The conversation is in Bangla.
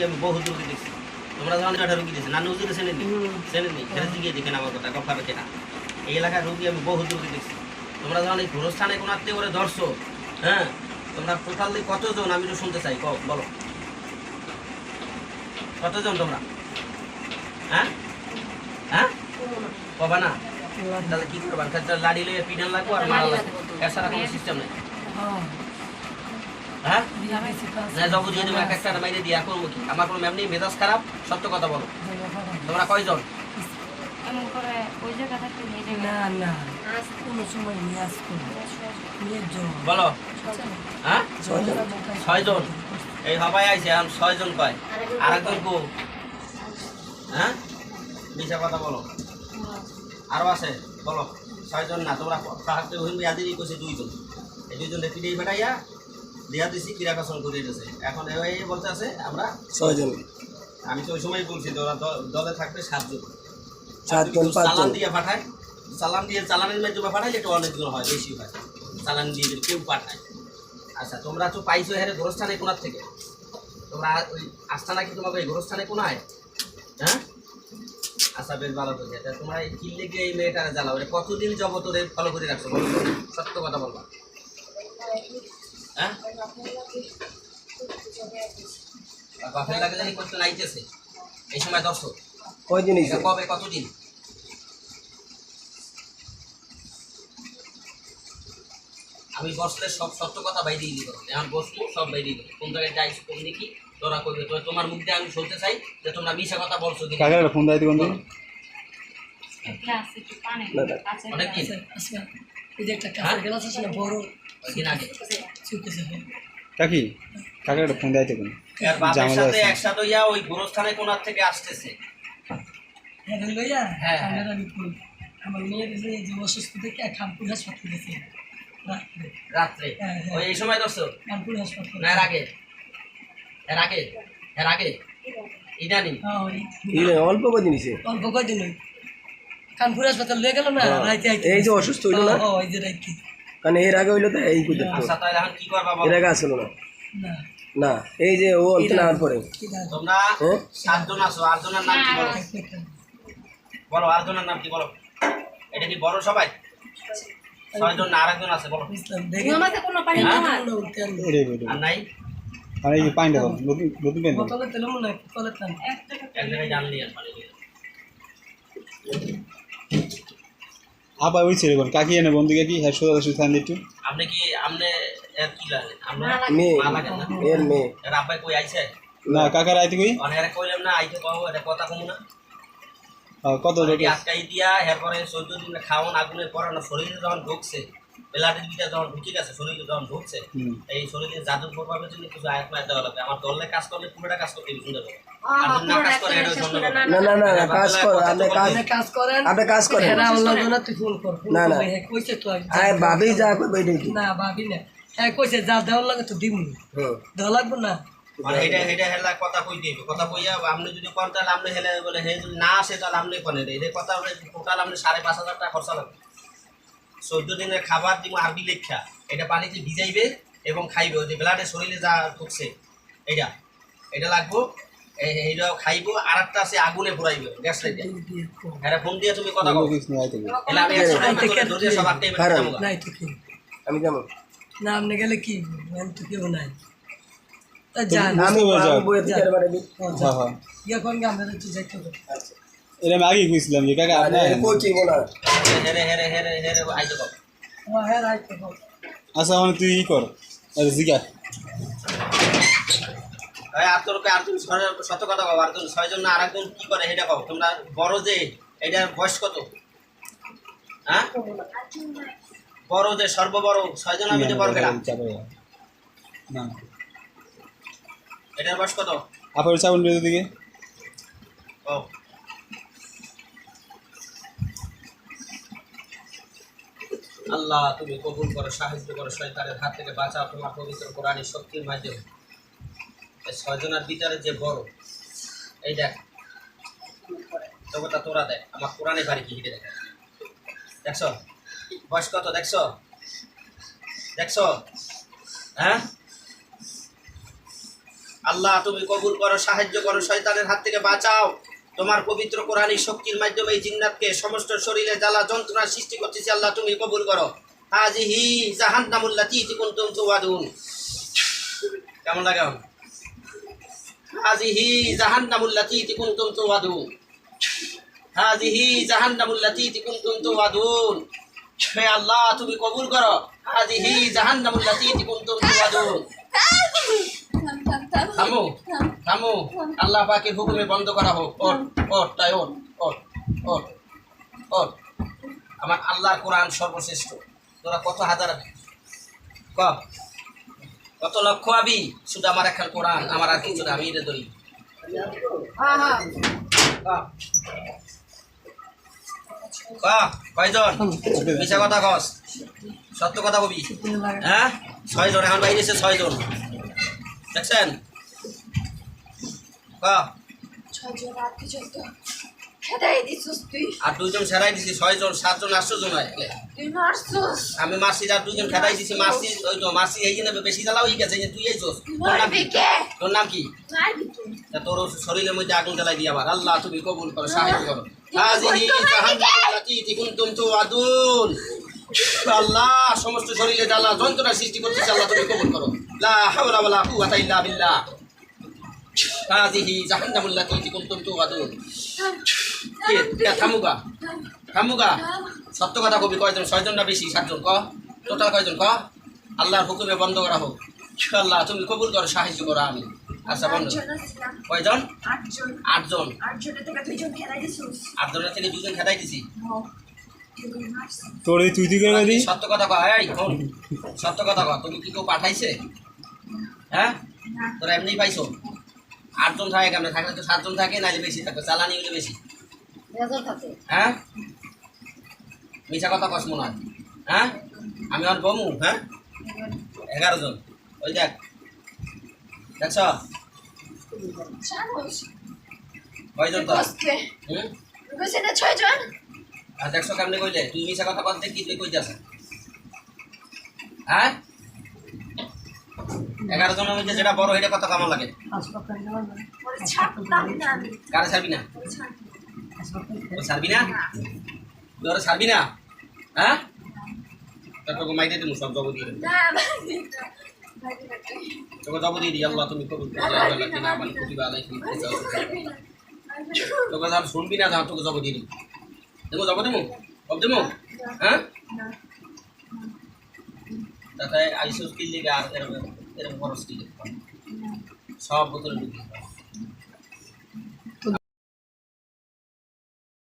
আমি বহুত রোগী দেখছি। তোমরা যখন একটা রোগী দিয়েছে নানু হুজুরে চেনেননি চেনেননি ফেরত গিয়ে দেখেন আমার কথা গফাবে কেনা এই এলাকার রোগী আমি বহুত রোগী দেখছি। তোমরা যখন এই গোরস্থানে কোনো আত্মীয় করে ধরছো, হ্যাঁ, তোমরা টোটালি কতজন আমি তো শুনতে চাই, বলো কতজন তোমরা? হ্যাঁ হ্যাঁ কবা না? তাহলে কি করবা? লাড়ি লইয়ে পিডান লাগবো আর মারা লাগবো, এছাড়া কোনো সিস্টেম নেই। হ্যাঁ জব দিয়ে দেবো, এক একটা মাইরে দিয়ে করবো কি? আমার কোনো ম্যাম নেই, মেজাজ খারাপ, সত্য কথা বলো। তোমরা কয়জন? বলো। হ্যাঁ 6 জন। এই সবাই আইছে এখন 6 জন কয়, আর একজন কো? হ্যাঁ মিশা কথা বলো। আরো আছে বলো। 6 জন না, তোমরা আদিরই কইছে 2 জন। এই 2 জন দেখি বেটাইয়া দিয়া দিছি ক্রীড়াকর্ষণ করে দিয়েছে। এখন এই বলতে আছে আমরা 6 জন। আমি তো ওই সময় বলছি তোরা দলে থাকবে 7 জন। 7 জন 5 জন চালান দিয়ে পাঠায়, চালান দিয়ে চালানের মাধ্যমে পাঠাইলে একটু অনেকগুলো হয়, বেশি হয়। চালান দিয়ে যদি কেউ পাঠায়। আচ্ছা তোমরা তো পাইছো হেরে গোরস্থানে কোনার থেকে, তোমরা ওই আস্থানা কি তোমাকে এই গোরস্থানে কোনায়? হ্যাঁ আচ্ছা বেশ ভালো করে। তোমরা এই কিনলে গিয়ে এই মেয়েটারে জ্বালাও, কতদিন যাবত ওরে ফলো করে রাখছো বলো, সত্য কথা বলবা। হ্যাঁ বাপের লাগে জানি করতে নাইতেছে এই সময় দর্শক কয়দিন কবে কতদিন? আমি বসলে সব সত্য কথা বাইরেই দিব, এখন বসবো সব বাইরেই দিব, কোন জায়গায় যাইছো কোন দিকে তোরা কইবে। তো তোমার মুখ দিয়ে আমি শুনতে চাই যে তোমরা মিশা কথা বলছো। কাকার ফোন দাইতে কোন দিন অনেক দিন কাকি কাকার ফোন দাইতে কোন বাপের সাথে একসাথে ইয়া ওই গোরস্থানে কোনার থেকে আসতেছে। হ্যাঁ আমার মেয়ের যে অসুস্থ থেকে খানপুর হাসপাতাল গেছে রাত্রে। ওই এই সময় দর্শো খানপুর হাসপাতাল না, এর আগে এর আগে এর আগে ইদানি অল্প কদিন অল্প কয়দিন কানপুর হাসপাতাল লয়ে গেল না রাইতে আইতে। এই যে অসুস্থ হইলো না, এই যে রাইতে কারণ এর আগে হইলো তো এই বুঝতে আচ্ছা তাহলে এখন কি করবা এর বলো? আগে আসলো না না না, এই যে ও অন্ত না আর পরে তোমরা 7 জন আছো, 8 জনের নাম কি বলো? বলো 8 জনের নাম কি বলো? এটা কি বড় সবাই? 6 জন না, আরেকজন আছে বলো। আর নাই আর এই পাইন্ডা নতুন নতুন পেন বোতলে তেল মনে হয় কলে তেল এক জায়গায় জানলি আর পানি দিয়ে। আপা ওই ছেড়ে কোন কাকি এনে বন্ধু কাকি হ্যাঁ সোজা সোজা থান একটু আপনি কি আপনি এর কি লাগে? আমরা মেয়ে মা লাগে না এর মেয়ে এর আব্বাই কই আইছে? না কাকার আইতে কই অনেক কইলাম না আইতে কও, এটা কথা কমু না। কত যদি আটকাই দিয়া এরপরে 14 দিন খাওন আগুনে পড়ানো শরীরে যখন ঢুকছে, বেলাটের ভিতরে যখন ঢুকে গেছে শরীরে যখন ঢুকছে, এই শরীরে জাদু প্রভাবের জন্য কিছু আয়াত মায়াত দেওয়া লাগবে। আমার দলে কাজ করলে পুরোটা কাজ করতে সুন্দর হবে। আর যদি না কাজ করে এটা সুন্দর হবে না না না কাজ কর, আপনি কাজ করেন এরা আল্লাহ জানা তুই ফোন কর। না না কইছে তো আয় ভাবি যা কই দেখি না ভাবি না হ্যাঁ কইছে যা দেওয়ার লাগে তো দিমু দেওয়া লাগবে না। মানে এটা হেলা কথা কই দিবে, কথা কইয়া আপনি যদি কোন তাহলে আপনি হেলে বলে হে যদি না আসে তাহলে আপনি কোন এই কথা টোটাল আপনি 5,500 টাকা খরচা লাগবে। 14 দিনের খাবার দিব আরবি লেখা, এটা পানিতে ভিজাইবে এবং খাইবে। ওই যে ব্লাডে শরীরে যা ঢুকছে এটা এটা লাগবো, এইটাও খাইবো। আর একটা আছে আগুনে পুরাইবে গ্যাস লাইটে। এটা ফোন দিয়ে তুমি কথা বলো, তাহলে আমি 100 টাকা করে ধরে সব আটটাই বের করে দেবো। নাই তো কি আমি কেমন না আপনি গেলে কি আমি তো কেউ নাই তা জান আমি বইয়ে থেকে বারে দি হ্যাঁ হ্যাঁ ইয়া কোন গ্রামে তো যাইতে হবে। আচ্ছা এটা আমি আগে কইছিলাম যে কাকা আপনি কোচি বলা হেরে হেরে হেরে হেরে আইতে কও। হ্যাঁ রাইতে হবে। আচ্ছা মানে তুই ই কর আরে জিগা আর তোর আর তুমি সত্য কথা কও। আর তুমি 6 জন না আরেকজন কি করে সেটা কও। তোমরা বড় যে এটার বয়স কত? হ্যাঁ বড় যে সর্ববড় 6 জন আমি যে বড় গেলাম, না এটার বয়স কত? আপা চাউন দিকে ও আল্লাহ তুমি কবুল করো, সাহায্য করো, শয়তানের হাত থেকে বাঁচাও তোমার পবিত্র কোরআনের শক্তির মাধ্যমে। 6 জনের ভিতরে যে বড় এই দেখ তোটা তোরা দেখ আমার কোরআনে বাড়ি কি হিটে দেখ, দেখছো বয়স কত? দেখছো দেখছো? হ্যাঁ আল্লাহ তুমি কবুল করো, সাহায্য করো, শয়তানের হাত থেকে বাঁচাও। তোমার পবিত্র কোরআনী শক্তির মাধ্যমে এই জিন্নাতকে সমস্ত শরীরে জ্বালা যন্ত্রণা সৃষ্টি করতেছি, আল্লাহ তুমি কবুল করো। হাজিহি জাহান্নামুল্লাতী কুনতুম তুআদুন। কেমন লাগে? হাজিহি জাহান্নামুল্লাতী কুনতুম তুআদুন। হাজিহি জাহান্নামুল্লাতী কুনতুম তুআদুন। হে আল্লাহ তুমি কবুল করো। হাজিহি জাহান্নামুল্লাতী কুনতুম তুআদুন। থামো থামো, আল্লাহ পাকের হুকুমে বন্ধ করা হোক। ওঠ ওঠ তাই ওঠ ওঠ ওঠ ওঠ। আমার আল্লাহর কোরআন সর্বশ্রেষ্ঠ। তোরা কত হাজার কত লক্ষ আবি, শুধু আমার একখান কোরআন, আমার আর কিছু না, আমি এটা ধরি। কয়জন? মিছা কথা কস, সত্য কথা কবি। হ্যাঁ 6 জন, এখন বাইরে এসে 6 জন দেখছেন? আর 2 জন সেরাই দিছি, 6 জন 7 জন 8 জন হয়। আমি মারছি, আর 2 জন খেদাই দিছি, মারছি। ওই তো মারছি, এই জন্য বেশি জ্বালাও হয়ে গেছে। তুই এইছস, তোর নাম কি? তোর শরীরের মধ্যে আগুন জ্বালাই দিয়ে আবার। আল্লাহ তুমি কবুল করো, সাহায্য করো। হাজিহি জাহান্নামুল্লাতী কুনতুম তুআদুন। আল্লাহ সমস্ত শরীরে জ্বালা যন্ত্রণা সৃষ্টি করতেছে, আল্লাহ তুমি কবুল করো। লা হাওলা ওয়ালা কুওয়াতা ইল্লা বিল্লাহ। হাজিহি জাহান্নামুল্লাতী কুনতুম তুআদুন। কে থামুগা থামুগা, সত্য কথা কবি। কয়জন? 6 জন না বেশি? 7 জন ক। টোটাল কয়জন ক? আল্লাহর হুকুমে বন্ধ করা হোক। আল্লাহ তুমি কবুল করো, সাহায্য করো। আমি আচ্ছা বন্ধ। কয়জন? 8 জন। 8 জনের থেকে 2 জন খেদাই দিছি। তোর এই তুই করে দি। সত্য কথা কয়, এই শোন, সত্য কথা কয়। তুমি কি কেউ পাঠাইছে? হ্যাঁ তোরা এমনি পাইছো? 8 জন থাকে কেমনে? থাকলে তো 7 জন থাকে, নাইলে বেশি থাকবে। চালানি হলে বেশি। হ্যাঁ মিছা কথা কস মনে হয়। হ্যাঁ আমি আর বমু। হ্যাঁ 11 জন। ওই দেখ, দেখছ কয়জন? তো আর দেখছো কেমনে কইলে? তুই মিছা কথা বলতে কি তুই কই যাস? হ্যাঁ 11 জনের মধ্যে যেটা বড় এটা কথা কেমন লাগে? কারে ছাড়বি না? ছাড়বি না? তুই ওরা ছাড়বি না? হ্যাঁ তোকে মাইতে দিমু, সব জব দিয়ে দেবো। তোকে জব দিয়ে দিই। আল্লাহ তুমি কবুল করো। তোকে যখন শুনবি না, তখন তোকে জব দিয়ে দিই। দেবো জব দেবো, জব দেবো। হ্যাঁ তাতে আইসুস কিনলে আর এরকম খরচ কিনলে সব বোতলে ঢুকি।